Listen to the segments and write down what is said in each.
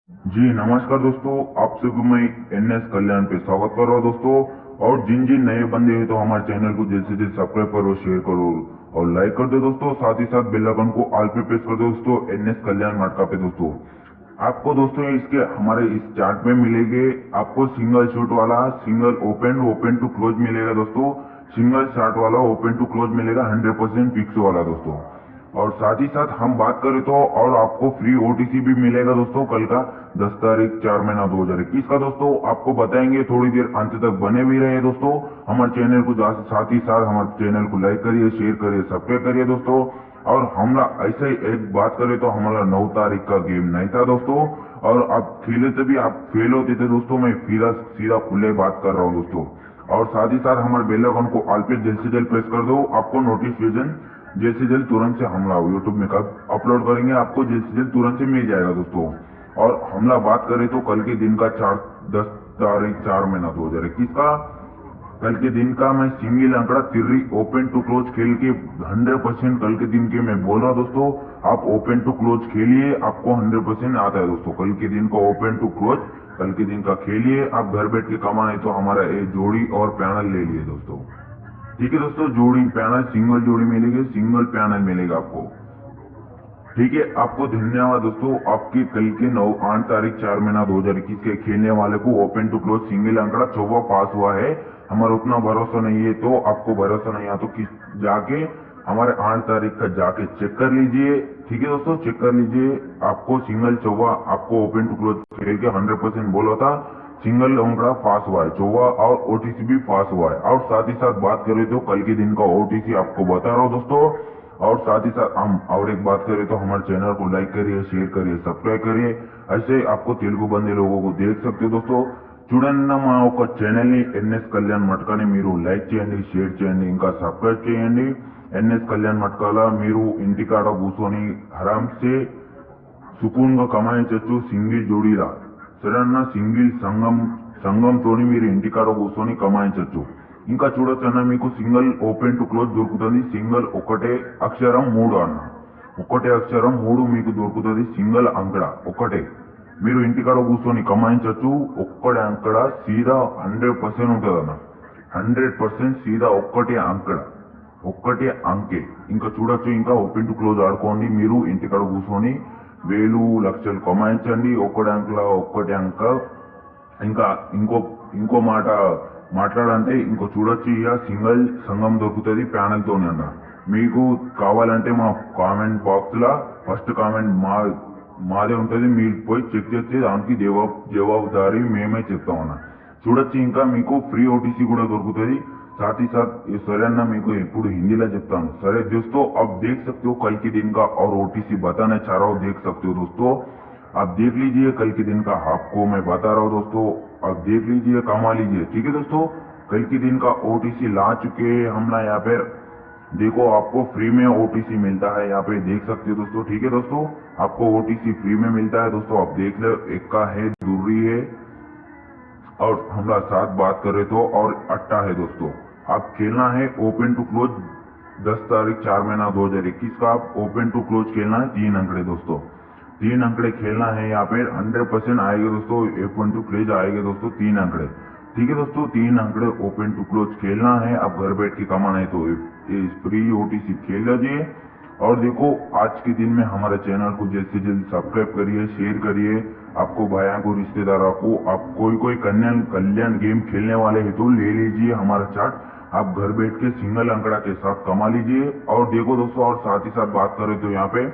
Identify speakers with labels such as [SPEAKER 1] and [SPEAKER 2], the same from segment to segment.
[SPEAKER 1] जी नमस्कार दोस्तों, आप सभी मैं एनएस कल्याण पे स्वागत कर रहा हूँ दोस्तों। और जिन जिन नए बंदे हैं तो हमारे चैनल को जल्द से जल्द सब्सक्राइब करो, शेयर करो और लाइक कर दो दोस्तों। साथ ही साथ बेल आइकन को ऑल पे प्रेस कर दो दोस्तों, एनएस कल्याण मटका पे दोस्तों। आपको दोस्तों इसके हमारे इस चार्ट में मिलेंगे, आपको सिंगल शॉट वाला, single open, open to close मिलेगा दोस्तों। सिंगल शॉट वाला ओपन टू क्लोज मिलेगा 100% फिक्स वाला दोस्तों। और साथ ही साथ हम बात करें तो और आपको फ्री ओटीसी भी मिलेगा दोस्तों कल का 10 तारीख 4 महीना 2021 का दोस्तों। आपको बताएंगे, थोड़ी देर अंत तक बने भी रहे दोस्तों। हमारे चैनल को साथ ही साथ हमारे चैनल को लाइक करिए, शेयर करिए, सब्सक्राइब करिए दोस्तों। और हमला ऐसे ही एक बात करें तो हमारा 9 तारीख का गेम नहीं था दोस्तों। और आप खेले तभी आप फेल होते थे दोस्तों। मैं सीधा सीधा खुले बात कर रहा हूँ दोस्तों। और साथ ही साथ हमारे बेल आइकन को ऑल पे जल्द से जल्द प्रेस कर दो, आपको नोटिफिकेशन जल्द से जल्द तुरंत से हमला यूट्यूब में कब अपलोड करेंगे आपको जल्द से जल्द तुरंत से मिल जाएगा दोस्तों। और हमला बात करें तो कल के दिन का 10 तारीख 4 महीना 2021 का कल के दिन का मैं सिंगल आंकड़ा तिर्री ओपन टू क्लोज खेल के 100% कल के दिन के मैं बोल रहा हूँ दोस्तों। आप ओपन टू क्लोज खेलिए, आपको 100% आता है दोस्तों। कल के दिन का ओपन टू क्लोज कल के दिन का खेलिए, आप घर बैठ के कमाने तो हमारा एक जोड़ी और पैनल ले लिए दोस्तों। ठीक है दोस्तों, जोड़ी पैनल सिंगल जोड़ी मिलेगी, सिंगल पैनल मिलेगा आपको। ठीक है, आपको धन्यवाद दोस्तों। आपके कल के 8 तारीख 4 महीना 2021 के खेलने वाले को ओपन टू क्लोज सिंगल आंकड़ा 14 पास हुआ है। हमारा उतना भरोसा नहीं है, तो आपको भरोसा नहीं है तो किस जाके हमारे 8 तारीख का जाके चेक कर लीजिए। ठीक है दोस्तों, चेक कर लीजिए। आपको सिंगल 14 आपको ओपन टू क्लोज खेल के 100% बोला था। सिंगल आंकड़ा पास हुआ है 14 और ओटीसी भी पास हुआ है। और साथ ही साथ बात करें तो कल के दिन का ओटीसी आपको बता रहा हूँ दोस्तों। और साथ ही साथ हम और एक बात करें तो हमारे चैनल को लाइक करिए, शेयर करिए, सब्सक्राइब करिए। ऐसे आपको तेलुगु बंदे लोगों को देख सकते हो दोस्तों। చూడన్న మా ఒక ఛానల్ని ఎన్ఎస్ కళ్యాణ్ మట్కాని మీరు లైక్ చేయండి, షేర్ చేయండి, ఇంకా సబ్స్క్రైబ్ చేయండి। ఎన్ఎస్ కళ్యాణ్ మట్కాల మీరు ఇంటికాడ కూర్చొని ఆరామ్సే సుకూన్గా కమాయించవచ్చు సింగిల్ జోడీలా। సరేనా, సింగిల్ సంఘంతోని మీరు ఇంటికాడ కూర్చొని కమాయించవచ్చు। ఇంకా చూడొచ్చన్న, మీకు సింగిల్ ఓపెన్ టు క్లోజ్ దొరుకుతుంది। సింగిల్ ఒకటే అక్షరం 3 అన్న, ఒకటే అక్షరం 3 మీకు దొరుకుతుంది। సింగిల్ అంకడ ఒకటే మీరు ఇంటికాడ కూర్చొని కమాయించవచ్చు। ఒక్కడే అంకడ సీదా 100% ఉంటుంది అన్న, 100% సీదా ఒక్కటే అంకడ, ఒక్కటే అంకె। ఇంకా చూడొచ్చు, ఇంకా ఓపెన్ టు క్లోజ్ ఆడుకోండి మీరు ఇంటికాడ కూర్చొని వేలు లక్షలు కమాయించండి ఒక్కడే అంకల, ఒక్కటే అంక। ఇంకా ఇంకో ఇంకో మాట మాట్లాడంటే ఇంకో చూడొచ్చు, ఇక సింగిల్ సంఘం దొరుకుతుంది ప్యానల్ తోనే అన్న। మీకు కావాలంటే మా కామెంట్ బాక్స్ లా ఫస్ట్ కామెంట్ మాదే ఉంటుంది, మీరు పోయి చెక్ చేస్తే దానికి జవాబుదారీ మేమే చెప్తామన్నా। చూడొచ్చు, ఇంకా మీకు ఫ్రీ ఓటీసీ కూడా దొరుకుతుంది। साथ ही साथ ये सर ना मेरे को पूरी हिंदी ला చెప్తా हूँ। सर दोस्तों, आप देख सकते हो कल के दिन का और ओटीसी बताना चाह रहा हूँ, देख सकते हो दोस्तों। आप देख लीजिए कल के दिन का आपको मैं बता रहा हूँ दोस्तों। आप देख लीजिए, कमा लीजिए। ठीक है दोस्तों, कल के दिन का ओटीसी ला चुके हम ना यहाँ पे देखो, आपको फ्री में ओटीसी मिलता है, यहाँ पे देख सकते हो दोस्तों। ठीक है दोस्तों, आपको ओटीसी फ्री में मिलता है दोस्तों। आप देख लो, एक का है दूरी है और हमारा साथ बात करे तो और अट्टा है दोस्तों। आप खेलना है ओपन टू क्लोज 10 तारीख 4 महीना 2021 का। आप ओपन टू क्लोज खेलना है 3 अंकड़े दोस्तों, 3 अंकड़े खेलना है। यहाँ पे 100% आएगा दोस्तों, ओपन टू क्लोज आएगा दोस्तों 3 अंकड़े। ठीक है दोस्तों, 3 अंकड़े ओपन टू क्लोज खेलना है। आप घर बैठ के कमाना है तो फ्री ओटीसी खेल लीजिए। और देखो, आज के दिन में हमारे चैनल को जल्द से जल्द सब्सक्राइब करिए, शेयर करिए। आपको भाइयों को, रिश्तेदारों को, आप कोई कल्याण गेम खेलने वाले हैं तो ले लीजिए हमारा चार्ट। आप घर बैठ के सिंगल अंकड़ा के साथ कमा लीजिए। और देखो दोस्तों, और साथ ही साथ बात करें तो यहाँ पे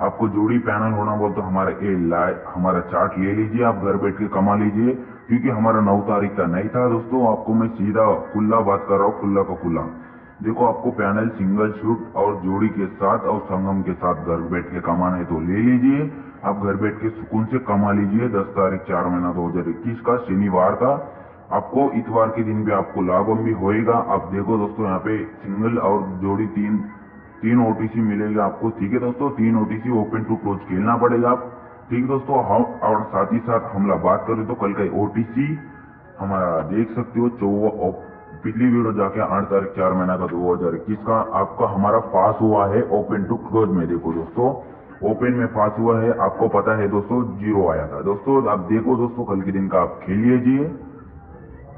[SPEAKER 1] आपको जोड़ी पैनल होना बोल तो हमारा चार्ट ले लीजिए, आप घर बैठ के कमा लीजिए। क्योंकि हमारा 9 तारीख का नहीं था दोस्तों। आपको मैं सीधा खुला बात कर रहा हूँ, खुला का खुला। देखो, आपको पैनल सिंगल शूट और जोड़ी के साथ और संगम के साथ घर बैठ के कमाना है तो ले लीजिए। आप घर बैठ के सुकून से कमा लीजिए। 10 तारीख 4 महीना 2021 का शनिवार का आपको इतवार के दिन भी आपको लाभम भी होएगा। आप देखो दोस्तों, यहाँ पे सिंगल और जोड़ी तीन ओटीसी मिलेगा आपको। ठीक है दोस्तों, 3 ओटीसी ओपन टू क्लोज खेलना पड़ेगा आप। ठीक है दोस्तों, हम और साथ ही साथ हमला बात करें तो कल का ओटीसी हमारा देख सकते हो। पिछली वीडियो जाके 8 तारीख 4 महीना का 2021 का आपका हमारा पास हुआ है ओपन टू क्लोज में। देखो दोस्तों, ओपन में पास हुआ है, आपको पता है दोस्तों 0 आया था। दोस्तों आप देखो दोस्तों, कल के दिन का आप खेल लीजिए,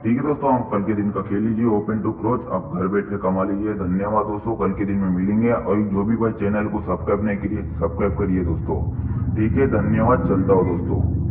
[SPEAKER 1] ठीक है दोस्तों, हम कल के दिन का खेल लीजिए ओपन टू क्लोज, आप घर बैठ के कमा लीजिए। धन्यवाद दोस्तों, कल के दिन में मिलेंगे। और जो भी भाई चैनल को सब्सक्राइब नहीं करिए, सब्सक्राइब करिए दोस्तों, ठीक है, धन्यवाद, चलता हो दोस्तों।